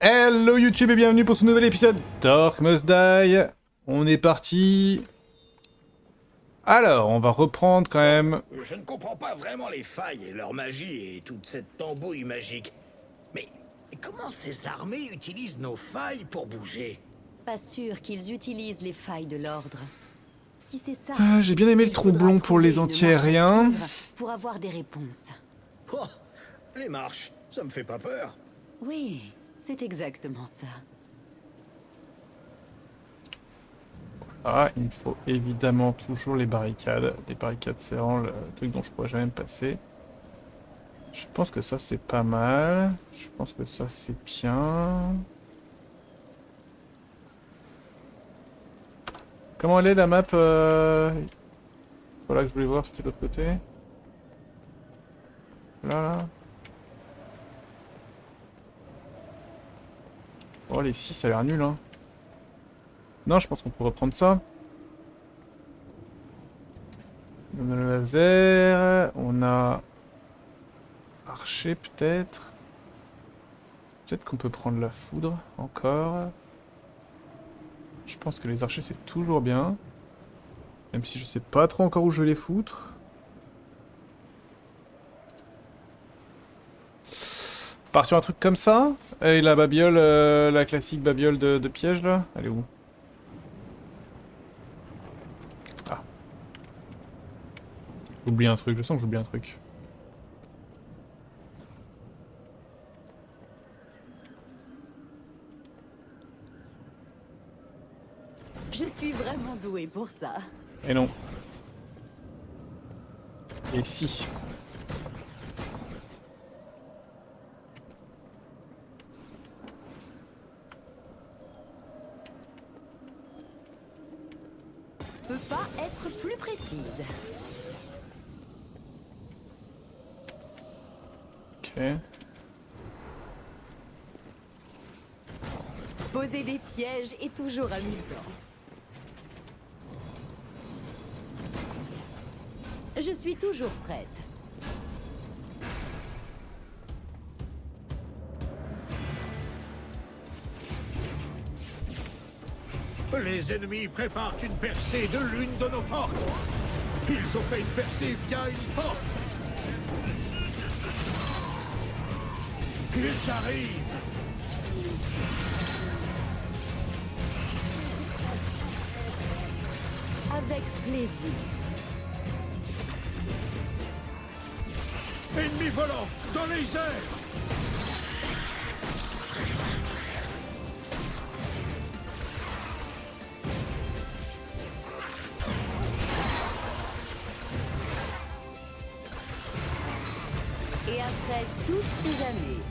Hello YouTube et bienvenue pour ce nouvel épisode d'Orc Must Die. On est parti. Alors, on va reprendre quand même. Je ne comprends pas vraiment les failles et leur magie et toute cette tambouille magique. Mais comment ces armées utilisent nos failles pour bouger? Pas sûr qu'ils utilisent les failles de l'ordre. Si c'est ça, J'ai bien aimé le il faudra tromblon pour trouver les une anti-aériens. marche à suivre pour avoir des réponses. Oh, les marches, ça me fait pas peur. Oui, c'est exactement ça. Ah, il me faut évidemment toujours les barricades. Les barricades, c'est vraiment le truc dont je pourrais jamais me passer. Je pense que ça, c'est pas mal. Je pense que ça, c'est bien. Comment elle est la map Voilà que je voulais voir, c'était de l'autre côté. Là. Oh, les 6, ça a l'air nul, hein. Non, je pense qu'on peut reprendre ça. On a le laser, on a archer peut-être. Peut-être qu'on peut prendre la foudre encore. Je pense que les archers c'est toujours bien. Même si je sais pas trop encore où je vais les foutre. On part sur un truc comme ça. Et la babiole, la classique babiole de piège là, elle est où? Ah. J'oublie un truc, je sens que j'oublie un truc. Je suis vraiment douée pour ça. Et non. Et si. Peut pas être plus précise. Ok. Poser des pièges est toujours amusant. Je suis toujours prête. Les ennemis préparent une percée de l'une de nos portes. Ils ont fait une percée via une porte. Ils arrivent. Avec plaisir. Ennemis volants dans les airs. Et après toutes ces années,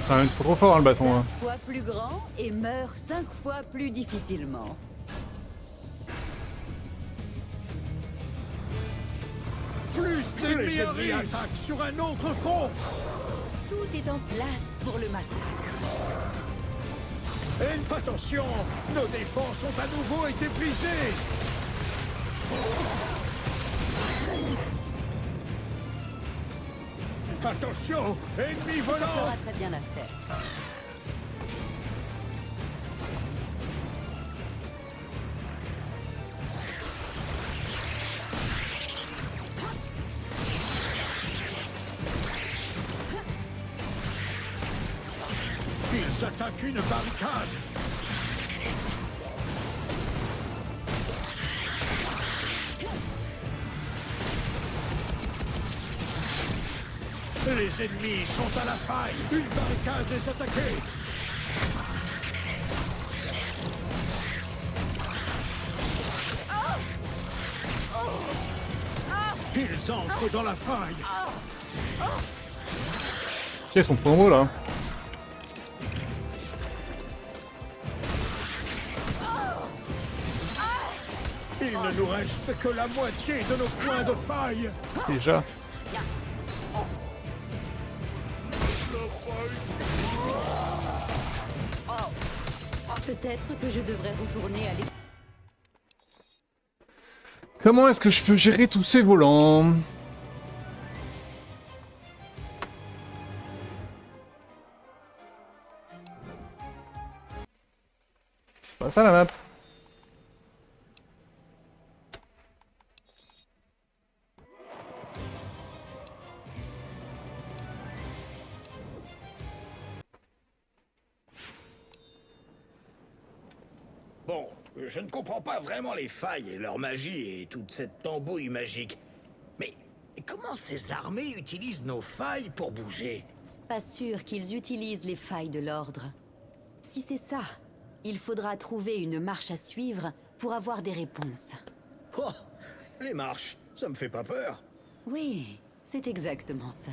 C'est quand même trop fort hein, le bâton. Hein. 5 fois plus grand et meurt 5 fois plus difficilement. Plus d'ennemis attaquent sur un autre front. Tout est en place pour le massacre. Et attention, nos défenses ont à nouveau été brisées. Attention, ennemis Ça volants. fera très bien l'affaire. Ils attaquent une barricade. Les ennemis sont à la faille. Une barricade est attaquée. Ils entrent dans la faille. Ils sont pas en haut là. Il ne nous reste que la moitié de nos points de faille. Déjà. Peut-être que je devrais retourner à l'école. Comment est-ce que je peux gérer tous ces volants? C'est pas ça la map. Bon, je ne comprends pas vraiment les failles et leur magie et toute cette tambouille magique. Mais comment ces armées utilisent nos failles pour bouger? Pas sûr qu'ils utilisent les failles de l'ordre. Si c'est ça, il faudra trouver une marche à suivre pour avoir des réponses. Oh, les marches, ça me fait pas peur. Oui, c'est exactement ça.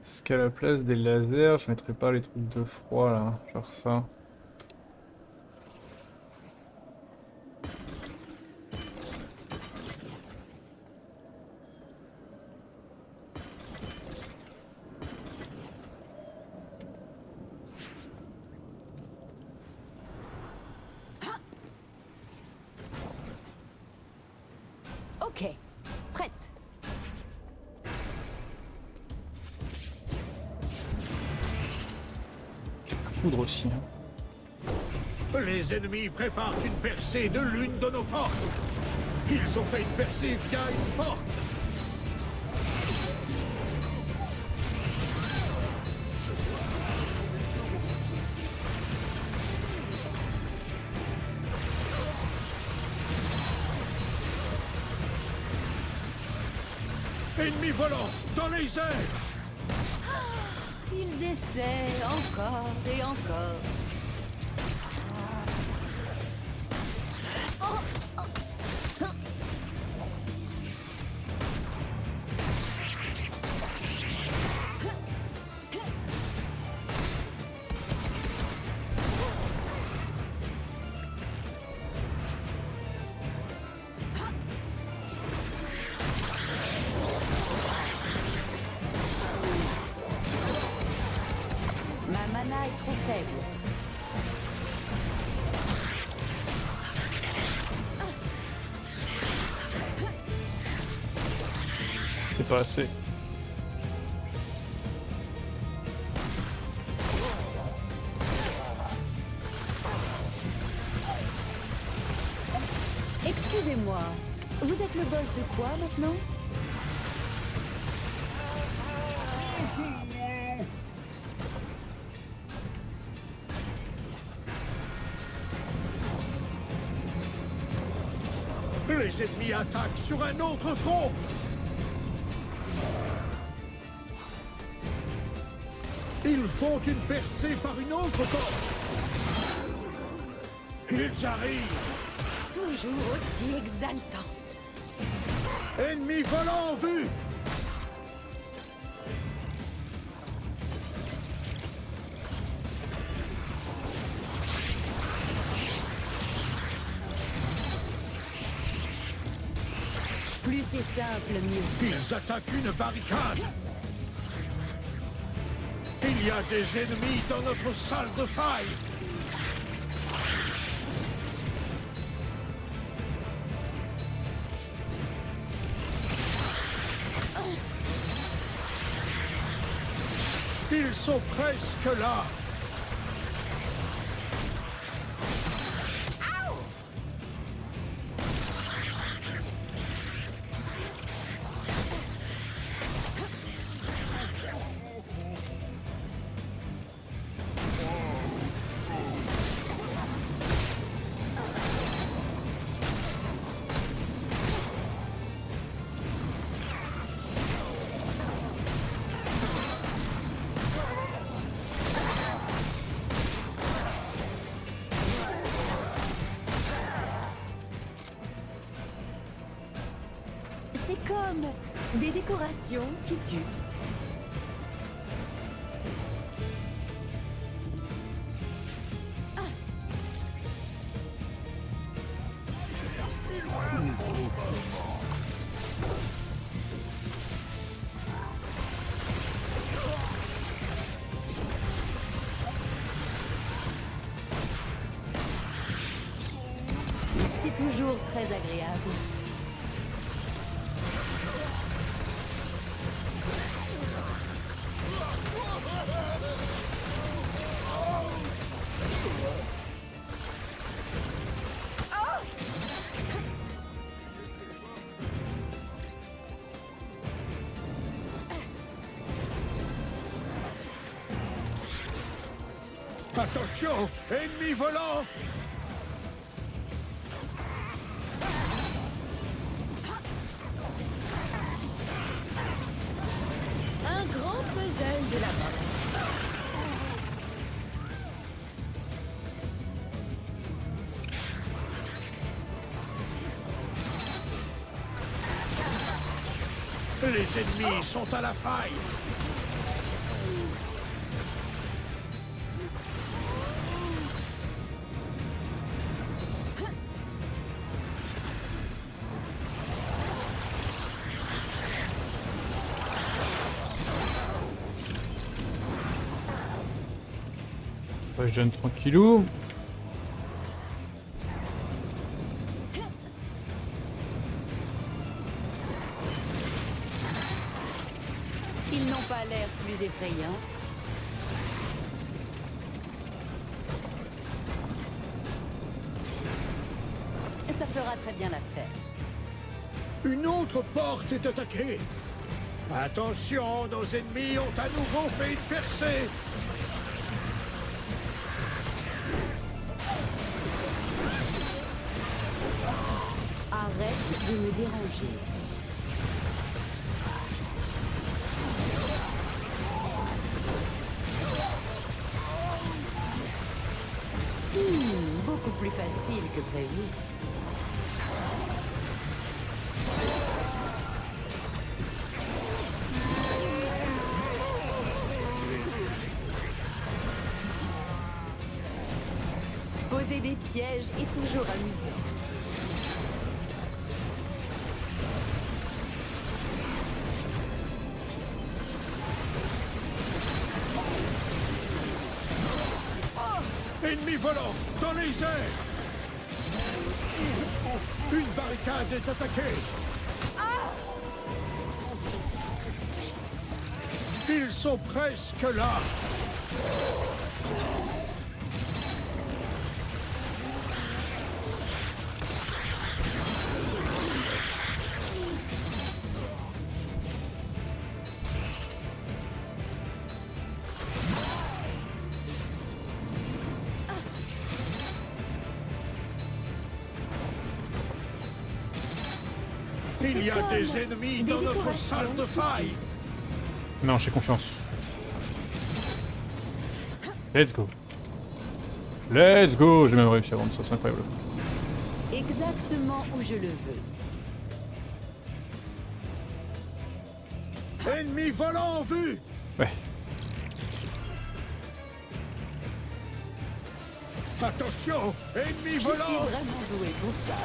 Est-ce qu'à la place des lasers, je mettrais pas les trucs de froid là, genre ça. Ok, prête. Poudre aussi. Hein. Les ennemis préparent une percée de l'une de nos portes. Ils ont fait une percée via une porte. Ennemis volants dans les airs. Ils essaient encore et encore. Ma mana est trop faible. C'est pas assez. Excusez-moi, vous êtes le boss de quoi maintenant? Les ennemis attaquent sur un autre front. Ils font une percée par une autre porte. Ils arrivent. Toujours aussi exaltant. Ennemis volants en vue. Plus c'est simple, mieux c'est. Ils attaquent une barricade. Il y a des ennemis dans notre salle de faille. Ils sont presque là. C'est comme des décorations qui tuent. C'est toujours très agréable. Attention, ennemi volant! Un grand puzzle de la mort. Les ennemis sont à la faille! Ouais, je donne tranquillou. Ils n'ont pas l'air plus effrayants. Ça fera très bien l'affaire. Une autre porte est attaquée! Attention, nos ennemis ont à nouveau fait une percée! Arrête de me déranger. Beaucoup plus facile que prévu. Poser des pièges est toujours amusant. Ennemi volant, dans les airs! Une barricade est attaquée! Ils sont presque là! Il y a des ennemis dans notre salle de faille! Non, j'ai confiance. Let's go. Let's go. J'ai même réussi à vendre ça, c'est incroyable. Exactement où je le veux. Ennemi volant en vue! Ouais. Attention! Ennemi Je suis volant! vraiment doué pour ça.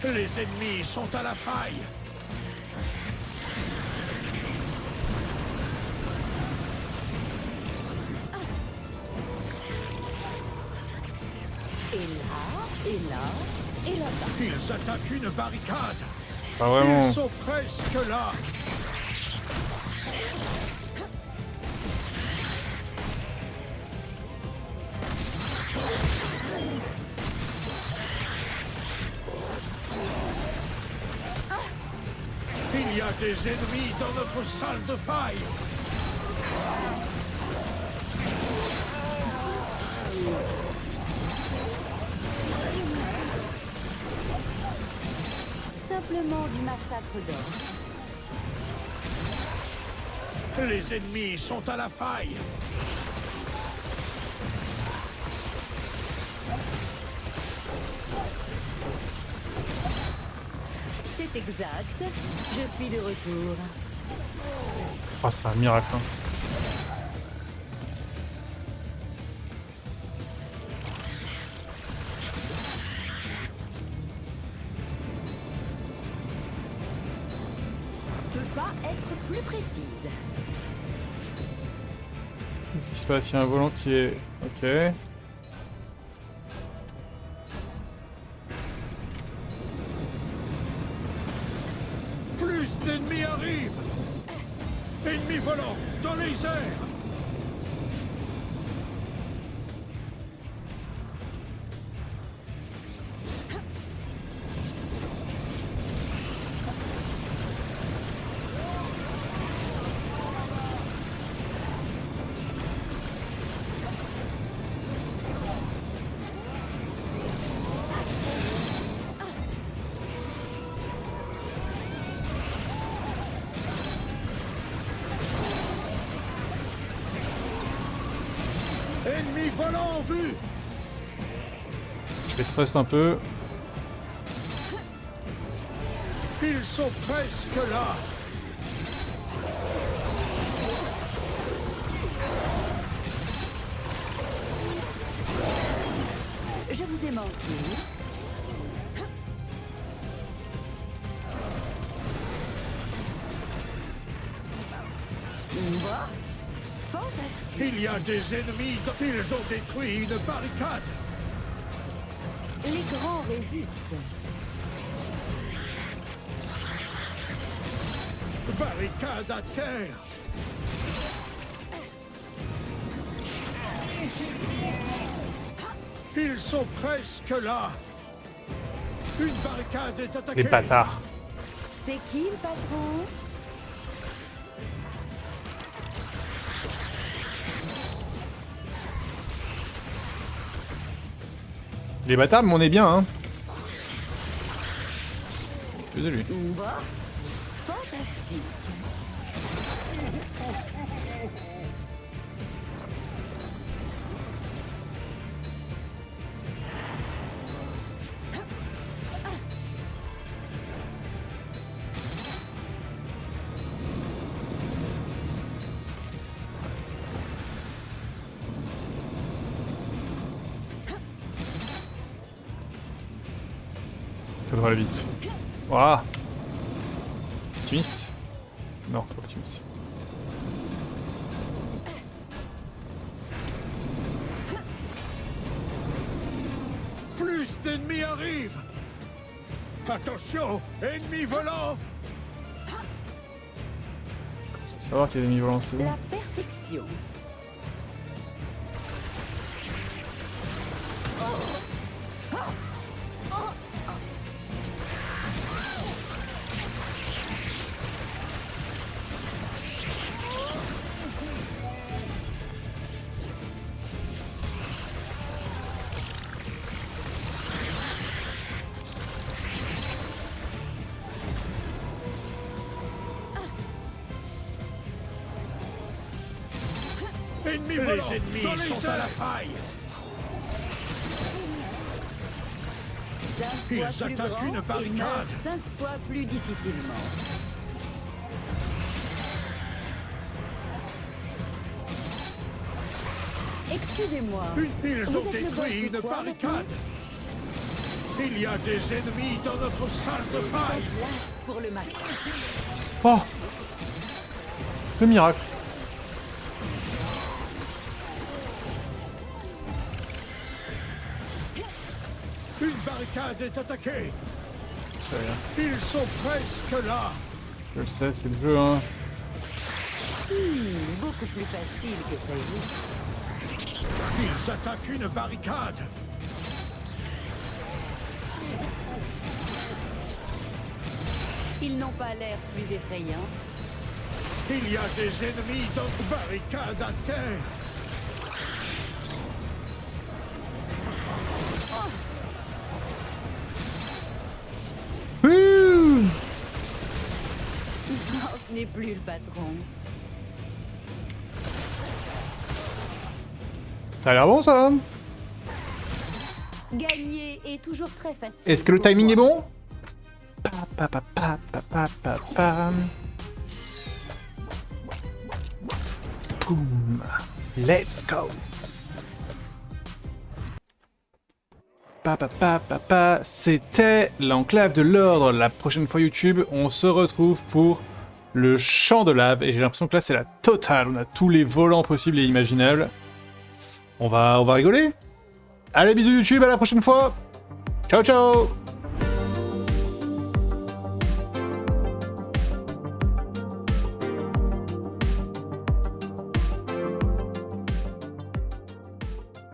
Les ennemis sont à la faille! Et là, et là, et là-bas. Ils attaquent une barricade! Pas vraiment. Ils sont presque là! Il y a des ennemis dans notre salle de faille! Simplement du massacre d'or. Les ennemis sont à la faille. C'est exact. Je suis de retour. Oh, c'est un miracle. Hein. Peut pas être plus précise. Qu'est-ce qui se passe? Il y a un volant qui est... Ok. Plus d'ennemis arrivent. Ennemis volants dans les airs. Ennemis volants en vue. Je vais trust un peu. Ils sont presque là. Je vous ai manqué. Moi, fantastique. Il y a des ennemis. Ils ont détruit une barricade. Les grands résistent. Barricade à terre. Ils sont presque là. Une barricade est attaquée. Les bâtards. C'est qui le patron? Les bâtards, mais on est bien, hein. Que de lui. Moi, fantastique. Ça devrait aller vite. Voilà. Optimiste? Non, pas optimiste. Plus d'ennemis arrivent. Attention, ennemis volants. Savoir qu'il y a des ennemis volants, c'est bon. La perfection. Ennemis volants. Les ennemis sont à la faille. Ils attaquent une barricade. 5 fois plus difficilement. Excusez-moi. Ils Vous ont êtes le boss détruit de une quoi, barricade. Il y a des ennemis dans notre salle de faille. Place pour le massacre. Oh! Le miracle. Une barricade est attaquée. Ça y est. Ils sont presque là. Je le sais, c'est le jeu, hein. Beaucoup plus facile que prévu. Ils attaquent une barricade. Ils n'ont pas l'air plus effrayants. Il y a des ennemis dans une barricade à terre. Ouh! Non, ce n'est plus le patron. Ça a l'air bon ça. Gagner est toujours très facile. Est-ce que le pour timing moi. est bon? Pa, pa, pa, pa, pa, pa, pa, pa. Boom. Let's go. Pa, pa, pa, pa, pa. C'était l'enclave de l'ordre. La prochaine fois YouTube, on se retrouve pour le champ de lave. Et j'ai l'impression que là, c'est la totale. On a tous les volants possibles et imaginables. On va rigoler. Allez, bisous YouTube, à la prochaine fois. Ciao, ciao.